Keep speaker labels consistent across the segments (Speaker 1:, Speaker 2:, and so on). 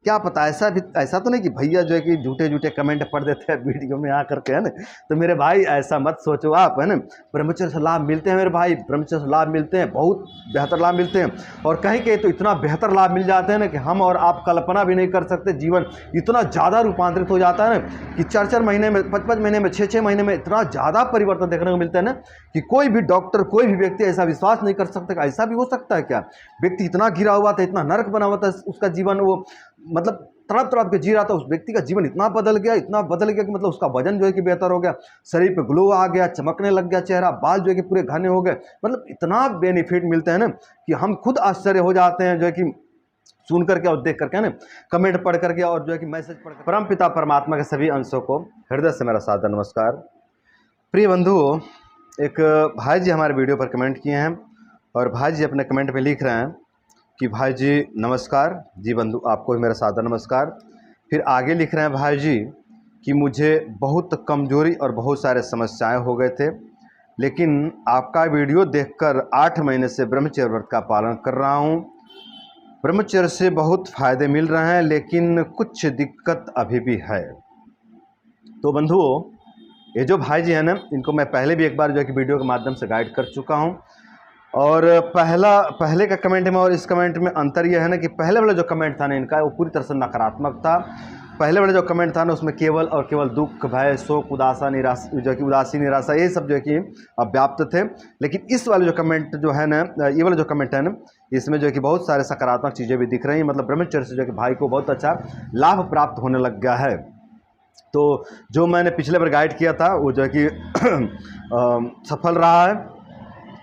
Speaker 1: क्या पता ऐसा तो नहीं कि भैया जो है कि झूठे झूठे कमेंट पढ़ देते हैं वीडियो में आ करके, है ना। तो मेरे भाई ऐसा मत सोचो आप, है ना। ब्रह्मचर्य से लाभ मिलते हैं मेरे भाई, ब्रह्मचर्य से लाभ मिलते हैं, बहुत बेहतर लाभ मिलते हैं। और कहीं कहीं तो इतना बेहतर लाभ मिल जाते हैं ना कि हम और आप कल्पना भी नहीं कर सकते। जीवन इतना ज़्यादा रूपांतरित हो जाता है ना कि 4-4 महीने में, 5-5 महीने में, 6-6 महीने में इतना ज़्यादा परिवर्तन देखने को मिलता है ना कि कोई भी डॉक्टर, कोई भी व्यक्ति ऐसा विश्वास नहीं कर सकता कि ऐसा भी हो सकता है क्या। व्यक्ति इतना गिरा हुआ था, इतना नरक बना हुआ था उसका जीवन, वो मतलब तड़प तड़प के जी रहा था। उस व्यक्ति का जीवन इतना बदल गया कि मतलब उसका वजन जो है कि बेहतर हो गया, शरीर पे ग्लो आ गया, चमकने लग गया चेहरा, बाल जो है कि पूरे घने हो गए। मतलब इतना बेनिफिट मिलते हैं ना कि हम खुद आश्चर्य हो जाते हैं जो है कि सुन करके और देख करके, ना कमेंट पढ़ करके और जो है कि मैसेज पढ़ कर। परम पिता परमात्मा के सभी अंशों को हृदय से मेरा सादर नमस्कार। प्रिय बंधुओं, एक भाई जी हमारे वीडियो पर कमेंट किए हैं और भाई जी अपने कमेंट में लिख रहे हैं कि भाई जी नमस्कार। जी बंधु, आपको भी मेरा सादर नमस्कार। फिर आगे लिख रहे हैं भाई जी कि मुझे बहुत कमज़ोरी और बहुत सारे समस्याएं हो गए थे, लेकिन आपका वीडियो देखकर 8 महीने से ब्रह्मचर्य व्रत का पालन कर रहा हूं। ब्रह्मचर्य से बहुत फ़ायदे मिल रहे हैं, लेकिन कुछ दिक्कत अभी भी है। तो बंधुओं, ये जो भाई जी हैं ना, इनको मैं पहले भी एक बार जो है कि वीडियो के माध्यम से गाइड कर चुका हूँ। और पहले का कमेंट में और इस कमेंट में अंतर यह है ना कि पहले वाला जो कमेंट था ना इनका, वो पूरी तरह से नकारात्मक था। पहले वाला जो कमेंट था ना उसमें केवल और केवल दुख, भय, शोक, उदासा, निराशा, जो कि उदासी, निराशा, ये सब जो है कि व्याप्त थे। लेकिन इस वाले जो कमेंट जो है ना, ये वाला जो कमेंट है ना, इसमें जो है कि बहुत सारे सकारात्मक चीज़ें भी दिख रही हैं। मतलब ब्रह्मचर्य से जो है कि भाई को बहुत अच्छा लाभ प्राप्त होने लग गया है। तो जो मैंने पिछले बार गाइड किया था वो जो है कि सफल रहा है।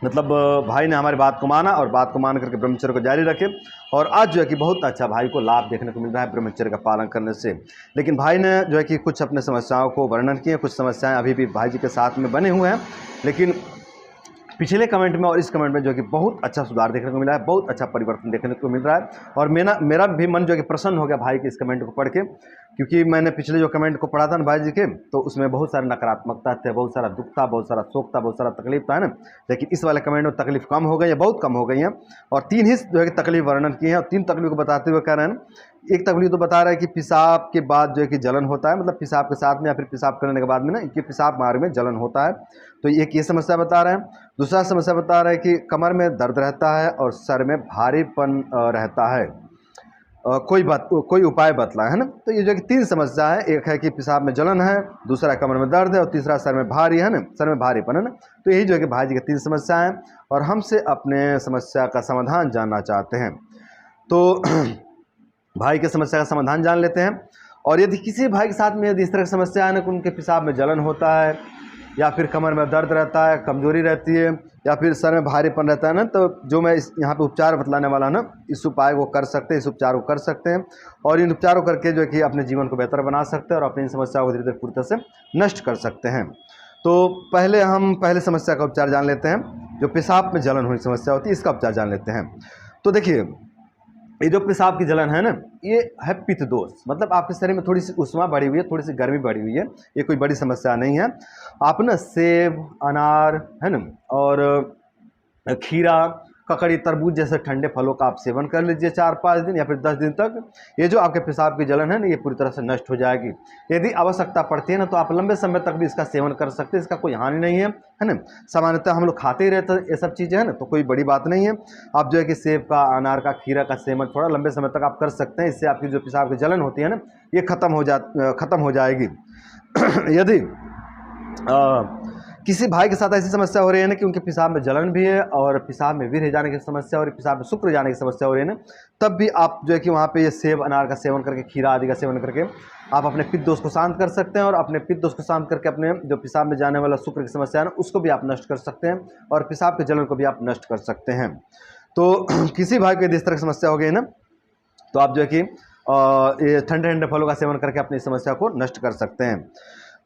Speaker 1: मतलब भाई ने हमारी बात को माना और बात को मान करके ब्रह्मचर्य को जारी रखे, और आज जो है कि बहुत अच्छा भाई को लाभ देखने को मिल रहा है ब्रह्मचर्य का पालन करने से। लेकिन भाई ने जो है कि कुछ अपने समस्याओं को वर्णन किए, कुछ समस्याएं अभी भी भाई जी के साथ में बने हुए हैं। लेकिन पिछले कमेंट में और इस कमेंट में जो है कि बहुत अच्छा सुधार देखने को मिला है, बहुत अच्छा परिवर्तन देखने को मिल रहा है। और मेरा भी मन जो है कि प्रसन्न हो गया भाई के इस कमेंट को पढ़ के, क्योंकि मैंने पिछले जो कमेंट को पढ़ा था ना भाई जी के, तो उसमें बहुत सारे नकारात्मकता थे, बहुत सारा दुख था, बहुत सारा शोक था, बहुत सारा तकलीफ था, है ना। लेकिन इस वाले कमेंट में तकलीफ कम हो गई है, बहुत कम हो गई हैं। और 3 ही जो है कि तकलीफ वर्णन की है, और 3 तकलीफ को बताते हुए कह रहे हैं। एक तकलीफ तो बता रहा है कि पेशाब के बाद जो है कि जलन होता है, मतलब पेशाब के साथ में या फिर पेशाब करने के बाद में ना कि पेशाब मार्ग में जलन होता है। तो एक ये समस्या बता रहे हैं। दूसरा समस्या बता रहे हैं कि कमर में दर्द रहता है और सर में भारीपन रहता है। कोई उपाय बतला, है ना। तो ये जो कि 3 समस्या है, एक है कि पेशाब में जलन है, दूसरा कमर में दर्द है, और तीसरा सर में भारी, है ना, सर में भारीपन, है ना। तो यही जो है कि भाई जी की 3 समस्या हैं और हमसे अपने समस्या का समाधान जानना चाहते हैं। तो भाई की समस्या का समाधान जान लेते हैं। और यदि किसी भाई के साथ में यदि इस तरह की समस्या है ना कि उनके पेशाब में जलन होता है, या फिर कमर में दर्द रहता है, कमजोरी रहती है, या फिर सर में भारीपन रहता है ना, तो जो मैं यहाँ पे उपचार बतलाने वाला ना, इस उपाय को कर सकते हैं, इस उपचार को कर सकते हैं। और इन उपचारों करके जो है कि अपने जीवन को बेहतर बना सकते हैं और अपनी इन समस्याओं को धीरे धीरे पूरी तरह से नष्ट कर सकते हैं। तो पहले समस्या का उपचार जान लेते हैं। जो पेशाब में जलन हुई समस्या होती है, इसका उपचार जान लेते हैं। तो देखिए, ये जो पेशाब की जलन है ना, ये है पित्त दोष। मतलब आपके शरीर में थोड़ी सी उष्मा बढ़ी हुई है, थोड़ी सी गर्मी बढ़ी हुई है, ये कोई बड़ी समस्या नहीं है। आप ना सेब, अनार, है ना, और खीरा, ककड़ी, तरबूज जैसे ठंडे फलों का आप सेवन कर लीजिए 4-5 दिन या फिर 10 दिन तक। ये जो आपके पेशाब की जलन है ना, ये पूरी तरह से नष्ट हो जाएगी। यदि आवश्यकता पड़ती है ना, तो आप लंबे समय तक भी इसका सेवन कर सकते हैं, इसका कोई हानि नहीं है ना। सामान्यतः हम लोग खाते ही रहते हैं ये सब चीज़ें, है ना, तो कोई बड़ी बात नहीं है। आप जो है कि सेब का, अनार का, खीरा का सेवन थोड़ा लंबे समय तक आप कर सकते हैं। इससे आपकी जो पेशाब की जलन होती है ना, ये खत्म हो जाएगी। यदि किसी भाई के साथ ऐसी समस्या हो रही है ना कि उनके पेशाब में जलन भी है और पेशाब में वीर्य जाने की समस्या हो रही है, पेशाब में शुक्र जाने की समस्या हो रही है ना, तब भी आप जो है कि वहाँ पे ये सेब, अनार का सेवन करके, खीरा आदि का सेवन करके आप अपने पित्त दोष को शांत कर सकते हैं। और अपने पित्त दोष को शांत करके अपने जो पेशाब में जाने वाला शुक्र की समस्या है ना, उसको भी आप नष्ट कर सकते हैं, और पेशाब के जलन को भी आप नष्ट कर सकते हैं। तो किसी भाई को यदि इस तरह की समस्या हो गई ना, तो आप जो है कि ये ठंडे ठंडे फलों का सेवन करके अपनी समस्या को नष्ट कर सकते हैं।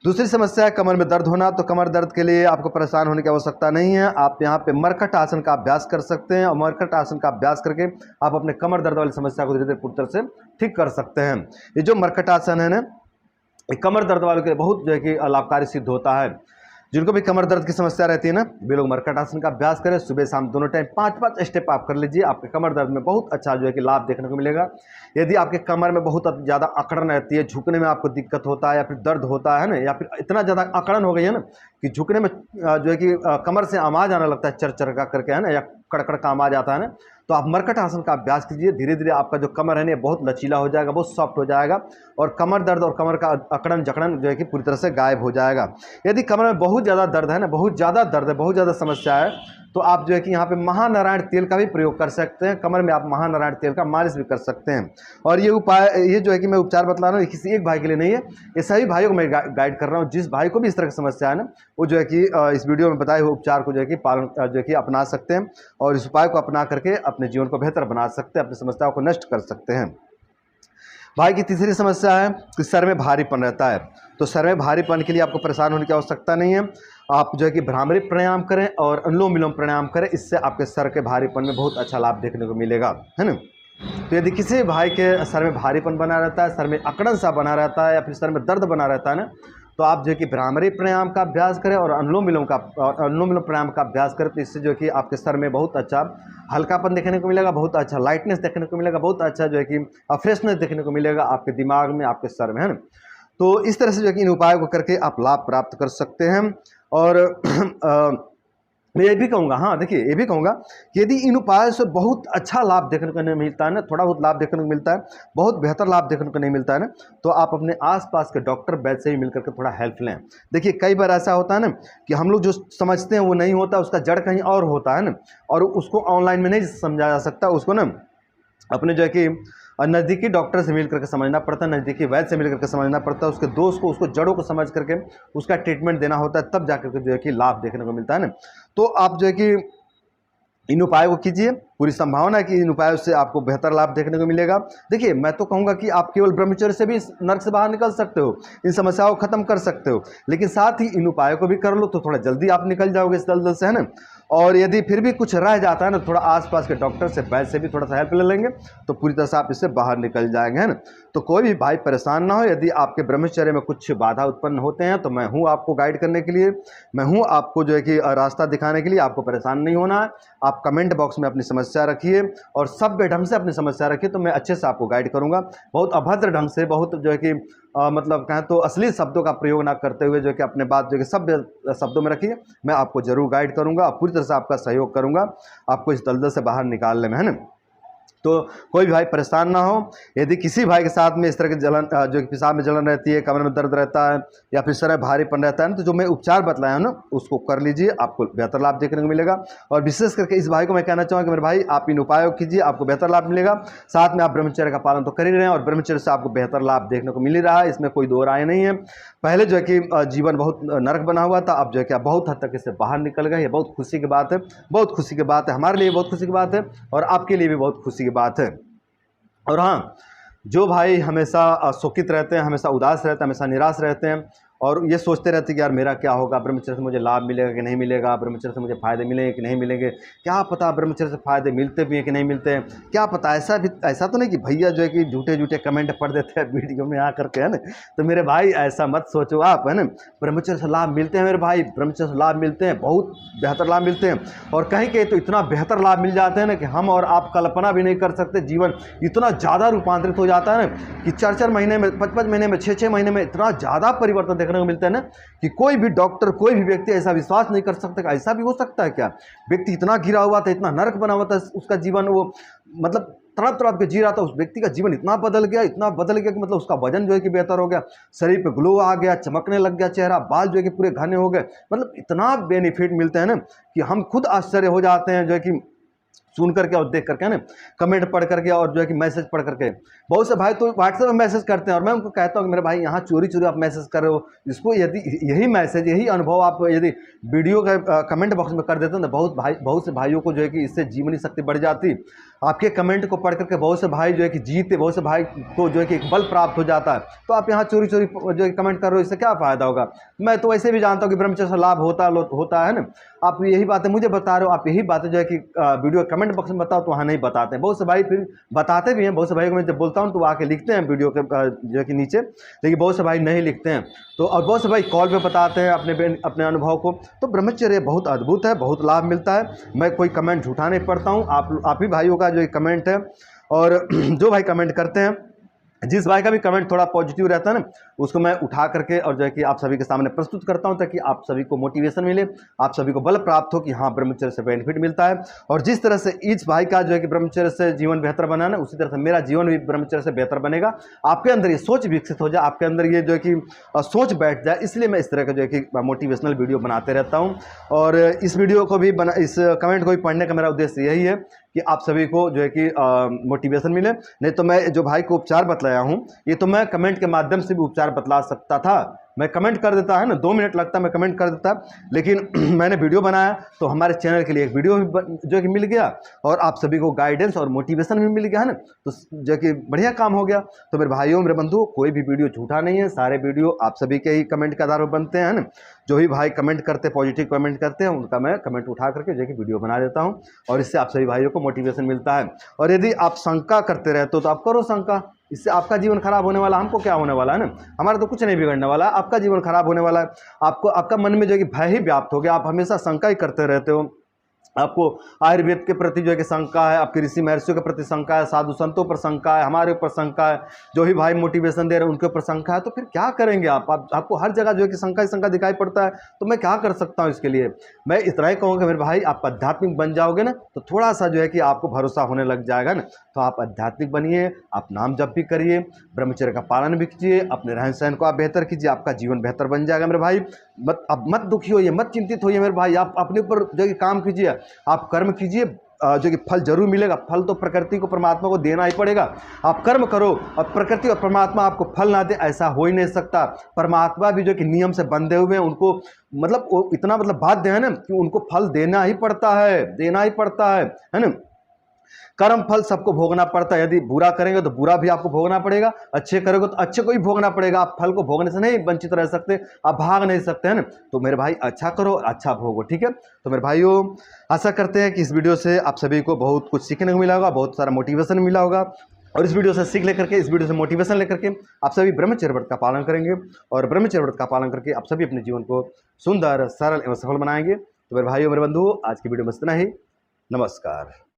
Speaker 1: दूसरी समस्या है कमर में दर्द होना। तो कमर दर्द के लिए आपको परेशान होने की आवश्यकता नहीं है। आप यहाँ पे मरकट आसन का अभ्यास कर सकते हैं, और मरकट आसन का अभ्यास करके आप अपने कमर दर्द वाली समस्या को धीरे धीरे पूरी तरह से ठीक कर सकते हैं। ये जो मरकट आसन है ना, कमर दर्द वालों के लिए बहुत जो है कि लाभकारी सिद्ध होता है। जिनको भी कमर दर्द की समस्या रहती है ना, वे लोग मरकट आसन का अभ्यास करें। सुबह शाम दोनों टाइम 5-5 स्टेप आप कर लीजिए, आपके कमर दर्द में बहुत अच्छा जो है कि लाभ देखने को मिलेगा। यदि आपके कमर में बहुत ज़्यादा अकड़न रहती है, झुकने में आपको दिक्कत होता है या फिर दर्द होता है ना, या फिर इतना ज़्यादा अकड़न हो गई है ना कि झुकने में जो है कि कमर से आवाज़ आने लगता है चर चर का करके, है ना, या कड़कड़ का आवाज़ आता है ना, तो आप मरकट आसन का अभ्यास कीजिए। धीरे धीरे आपका जो कमर है ना बहुत लचीला हो जाएगा, बहुत सॉफ्ट हो जाएगा और कमर दर्द और कमर का अकड़न जकड़न जो है कि पूरी तरह से गायब हो जाएगा। यदि कमर में बहुत ज़्यादा दर्द है ना, बहुत ज़्यादा दर्द है, बहुत ज़्यादा समस्या है, तो आप जो है कि यहाँ पे महानारायण तेल का भी प्रयोग कर सकते हैं। कमर में आप महानारायण तेल का मालिश भी कर सकते हैं। और ये उपाय, ये जो है कि मैं उपचार बतला रहा हूँ, किसी एक भाई के लिए नहीं है, ये सभी भाइयों को मैं गाइड कर रहा हूँ। जिस भाई को भी इस तरह की समस्या है ना, वो जो है कि इस वीडियो में बताए हुए उपचार को जो है कि पालन जो है कि अपना सकते हैं और इस उपाय को अपना करके अपने जीवन को बेहतर बना सकते हैं, अपनी समस्याओं को नष्ट कर सकते हैं। भाई की तीसरी समस्या है कि सर में भारीपन रहता है। तो सर में भारीपन के लिए आपको परेशान होने की आवश्यकता नहीं है। आप जो है कि भ्रामरी प्राणायाम करें और अनुलोम विलोम प्राणायाम करें, इससे आपके सर के भारीपन में बहुत अच्छा लाभ देखने को मिलेगा, है ना। तो यदि किसी भाई के सर में भारीपन बना रहता है, सर में अकड़न सा बना रहता है या फिर सर में दर्द बना रहता है ना, तो आप जो है कि भ्रामरी प्राणायाम का अभ्यास करें और अनुलोम विलोम प्राणायाम का अभ्यास करें। तो इससे जो है कि आपके सर में बहुत अच्छा हल्कापन देखने को मिलेगा, बहुत अच्छा लाइटनेस देखने को मिलेगा, बहुत अच्छा जो है कि फ्रेशनेस देखने को मिलेगा आपके दिमाग में, आपके सर में, है ना। तो इस तरह से जो है कि इन उपायों को करके आप लाभ प्राप्त कर सकते हैं। और मैं ये भी कहूँगा, हाँ देखिए, ये भी कहूँगा कि यदि इन उपायों से बहुत अच्छा लाभ देखने को नहीं मिलता है ना, थोड़ा बहुत लाभ देखने को मिलता है, बहुत बेहतर लाभ देखने को नहीं मिलता है ना, तो आप अपने आसपास के डॉक्टर वैद्य से ही मिलकर के थोड़ा हेल्प लें। देखिए कई बार ऐसा होता है ना कि हम लोग जो समझते हैं वो नहीं होता, उसका जड़ कहीं और होता है ना, और उसको ऑनलाइन में नहीं समझा जा सकता, उसको ना अपने जो है कि नज़दीकी डॉक्टर से मिल करके समझना पड़ता है, नज़दीकी वैद्य से मिल करके समझना पड़ता है, उसके दोष को, उसको जड़ों को समझ करके उसका ट्रीटमेंट देना होता है, तब जाकर के जो है कि लाभ देखने को मिलता है ना। तो आप जो है कि इन उपायों को कीजिए, पूरी संभावना है कि इन उपायों से आपको बेहतर लाभ देखने को मिलेगा। देखिए मैं तो कहूँगा कि आप केवल ब्रह्मचर्य से भी इस नर्क से बाहर निकल सकते हो, इन समस्याओं को खत्म कर सकते हो, लेकिन साथ ही इन उपायों को भी कर लो तो थोड़ा जल्दी आप निकल जाओगे इस दलदल से, है ना। और यदि फिर भी कुछ रह जाता है ना, थोड़ा आसपास के डॉक्टर से, वैद्य से भी थोड़ा सा हेल्प ले लेंगे तो पूरी तरह से आप इससे बाहर निकल जाएंगे, है ना। तो कोई भी भाई परेशान ना हो। यदि आपके ब्रह्मचर्य में कुछ बाधा उत्पन्न होते हैं तो मैं हूँ आपको गाइड करने के लिए, मैं हूँ आपको जो है कि रास्ता दिखाने के लिए। आपको परेशान नहीं होना है। आप कमेंट बॉक्स में अपनी समस्या रखिए और सभ्य ढंग से अपनी समस्या रखिए, तो मैं अच्छे से आपको गाइड करूँगा। बहुत अभद्र ढंग से, बहुत जो है कि मतलब कहें तो अश्लील शब्दों का प्रयोग ना करते हुए जो कि अपने बात जो कि सभ्य शब्दों में रखिए। मैं आपको जरूर गाइड करूँगा, पूरी तरह से आपका सहयोग करूँगा आपको इस दलदल से बाहर निकालने में, है ना। तो कोई भी भाई परेशान ना हो। यदि किसी भाई के साथ में इस तरह की जलन, जो कि पेशाब में जलन रहती है, कमर में दर्द रहता है या फिर सर में भारीपन रहता है, तो जो मैं उपचार बतलाया हूं ना उसको कर लीजिए, आपको बेहतर लाभ देखने को मिलेगा। और विशेष करके इस भाई को मैं कहना चाहूँगा कि मेरे भाई आप इन उपायों कीजिए, आपको बेहतर लाभ मिलेगा। साथ में आप ब्रह्मचर्य का पालन तो कर ही रहे हैं और ब्रह्मचर्य से आपको बेहतर लाभ देखने को मिल ही रहा है, इसमें कोई दो राय नहीं है। पहले जो है कि जीवन बहुत नरक बना हुआ था, अब जो है कि बहुत हद तक इससे बाहर निकल गए। ये बहुत खुशी की बात है, बहुत खुशी की बात है, हमारे लिए बहुत खुशी की बात है और आपके लिए भी बहुत खुशी की बात है। और हाँ, जो भाई हमेशा शोकित रहते हैं, हमेशा उदास रहते हैं, हमेशा निराश रहते हैं और ये सोचते रहते हैं कि यार मेरा क्या होगा, ब्रह्मचर्य से मुझे लाभ मिलेगा कि नहीं मिलेगा, ब्रह्मचर्य से मुझे फ़ायदे मिलेंगे कि नहीं मिलेंगे, क्या पता ब्रह्मचर्य से फ़ायदे मिलते भी हैं कि नहीं मिलते हैं, क्या पता। ऐसा तो नहीं कि भैया जो है कि झूठे झूठे कमेंट पढ़ देते हैं वीडियो में आ करके, है ना। तो मेरे भाई ऐसा मत सोचो आप, है ना। ब्रह्मचर्य से लाभ मिलते हैं मेरे भाई, ब्रह्मचर्य से लाभ मिलते हैं, बहुत बेहतर लाभ मिलते हैं। और कहीं कहीं तो इतना बेहतर लाभ मिल जाते हैं ना कि हम और आप कल्पना भी नहीं कर सकते। जीवन इतना ज़्यादा रूपांतरित हो जाता है ना कि 4-4 महीने में, 5-5 महीने में, 6-6 महीने में इतना ज़्यादा परिवर्तन देखने को मिलता है ना कि कोई भी डॉक्टर, कोई भी व्यक्ति ऐसा विश्वास नहीं कर सकता कि ऐसा भी हो सकता है क्या। व्यक्ति इतना घिरा हुआ था, इतना नरक बना हुआ था उसका जीवन, वो मतलब तड़प तड़प के जी रहा था, उस व्यक्ति का जीवन इतना बदल गया कि मतलब उसका वजन जो है कि बेहतर हो गया, शरीर पे ग्लो आ गया, चमकने लग गया चेहरा, बाल जो है कि पूरे घने हो गए। मतलब इतना बेनिफिट मिलते हैं ना कि हम खुद आश्चर्य हो जाते हैं, जो है कि सुन करके और देख करके, ना कमेंट पढ़ करके और जो है कि मैसेज पढ़ करके। बहुत से भाई तो व्हाट्सएप में मैसेज करते हैं और मैं उनको कहता हूँ कि मेरे भाई यहाँ चोरी चोरी आप मैसेज कर रहे हो, इसको यदि यही मैसेज, यही अनुभव आप यदि वीडियो का कमेंट बॉक्स में कर देते हैं तो बहुत से भाइयों को जो है कि इससे जीवनी शक्ति बढ़ जाती। आपके कमेंट को पढ़ करके बहुत से भाई जो है कि जीते, बहुत से भाई को जो है कि एक बल प्राप्त हो जाता है। तो आप यहाँ चोरी चोरी जो है कमेंट कर रहे हो, इससे क्या फ़ायदा होगा। मैं तो वैसे भी जानता हूँ कि ब्रह्मचर्य से लाभ होता है ना। आप यही बातें मुझे बता रहे हो, आप यही बातें जो है कि वीडियो कमेंट बॉक्स में बताओ तो वहाँ नहीं बताते हैं। बहुत से भाई फिर बताते भी हैं, बहुत से भाई को मैं जब बोलता हूँ तो वो आके लिखते हैं वीडियो के जो कि नीचे, लेकिन बहुत से भाई नहीं लिखते हैं। तो और बहुत से भाई कॉल पे बताते हैं अपने अनुभव को। तो ब्रह्मचर्य बहुत अद्भुत है, बहुत लाभ मिलता है। मैं कोई कमेंट झूठा नहीं पढ़ता हूँ, आप ही भाइयों का जो कमेंट है, और जो भाई कमेंट करते हैं, जिस भाई का भी कमेंट थोड़ा पॉजिटिव रहता है ना, उसको मैं उठा करके और जो है कि आप सभी के सामने प्रस्तुत करता हूं, ताकि आप सभी को मोटिवेशन मिले, आप सभी को बल प्राप्त हो कि हाँ ब्रह्मचर्य से बेनिफिट मिलता है। और जिस तरह से इस भाई का जो है कि ब्रह्मचर्य से जीवन बेहतर बना ना, उसी तरह से मेरा जीवन भी ब्रह्मचर्य से बेहतर बनेगा। आपके अंदर ये सोच विकसित हो जाए, आपके अंदर ये जो है कि सोच बैठ जाए, इसलिए मैं इस तरह का जो है कि मोटिवेशनल वीडियो बनाते रहता हूँ। और इस वीडियो को भी इस कमेंट को भी पढ़ने का मेरा उद्देश्य यही है कि आप सभी को जो है कि मोटिवेशन मिले। नहीं तो मैं जो भाई को उपचार बतलाया हूँ, ये तो मैं कमेंट के माध्यम से भी उपचार बतला सकता था। मैं कमेंट कर देता है ना, 2 मिनट लगता मैं कमेंट कर देता, लेकिन मैंने वीडियो बनाया तो हमारे चैनल के लिए एक वीडियो भी जो कि मिल गया, और आप सभी को गाइडेंस और मोटिवेशन भी मिल गया है ना, तो जो कि बढ़िया काम हो गया। तो मेरे भाइयों, मेरे बंधुओं, कोई भी वीडियो झूठा नहीं है, सारे वीडियो आप सभी के ही कमेंट के आधार पर बनते हैं ना। जो भी भाई कमेंट करते, पॉजिटिव कमेंट करते हैं, उनका मैं कमेंट उठा करके जो कि वीडियो बना देता हूँ, और इससे आप सभी भाइयों को मोटिवेशन मिलता है। और यदि आप शंका करते रहते हो तो आप करो शंका, इससे आपका जीवन खराब होने वाला, हमको क्या होने वाला है ना, हमारा तो कुछ नहीं बिगड़ने वाला, आपका जीवन खराब होने वाला है। आपको आपका मन में जो है कि भय ही व्याप्त हो गया, आप हमेशा शंका ही करते रहते हो। आपको आयुर्वेद के प्रति जो है कि शंका है, आपके ऋषि महर्षियों के प्रति शंका है, साधु संतों पर शंका है, हमारे ऊपर शंका है, जो भी भाई मोटिवेशन दे रहे हैं उनके ऊपर शंका है, तो फिर क्या करेंगे आपको हर जगह जो है कि शंका ही शंका दिखाई पड़ता है। तो मैं क्या कर सकता हूँ इसके लिए? मैं इतना ही कहूँगा मेरे भाई, आप आध्यात्मिक बन जाओगे ना, तो थोड़ा सा जो है कि आपको भरोसा होने लग जाएगा ना, तो आप आध्यात्मिक बनिए, आप नाम जप भी करिए, ब्रह्मचर्य का पालन भी कीजिए, अपने रहन सहन को आप बेहतर कीजिए, आपका जीवन बेहतर बन जाएगा मेरे भाई। मत दुखी होइए, मत चिंतित होइए मेरे भाई, आप अपने ऊपर जो कि काम कीजिए, आप कर्म कीजिए, जो कि फल जरूर मिलेगा। फल तो प्रकृति को, परमात्मा को देना ही पड़ेगा। आप कर्म करो और प्रकृति और परमात्मा आपको फल ना दे, ऐसा हो ही नहीं सकता। परमात्मा भी जो कि नियम से बंधे हुए हैं, उनको मतलब वो इतना बाध्य है ना कि उनको फल देना ही पड़ता है ना। कर्म फल सबको भोगना पड़ता है। यदि बुरा करेंगे तो बुरा भी आपको भोगना पड़ेगा, अच्छे करोगे तो अच्छे को ही भोगना पड़ेगा। आप फल को भोगने से नहीं वंचित रह सकते, आप भाग नहीं सकते हैं ना। तो मेरे भाई अच्छा करो, अच्छा भोगो, ठीक है। तो मेरे भाइयों, आशा करते हैं कि इस वीडियो से आप सभी को बहुत कुछ सीखने को मिला होगा, बहुत सारा मोटिवेशन मिला होगा, और इस वीडियो से सीख लेकर के, इस वीडियो से मोटिवेशन लेकर के आप सभी ब्रह्मचर्य व्रत का पालन करेंगे, और ब्रह्मचर्य व्रत का पालन करके आप सभी अपने जीवन को सुंदर, सरल एवं सफल बनाएंगे। तो मेरे भाइयों, मेरे बंधुओं, आज की वीडियो में इतना ही। नमस्कार।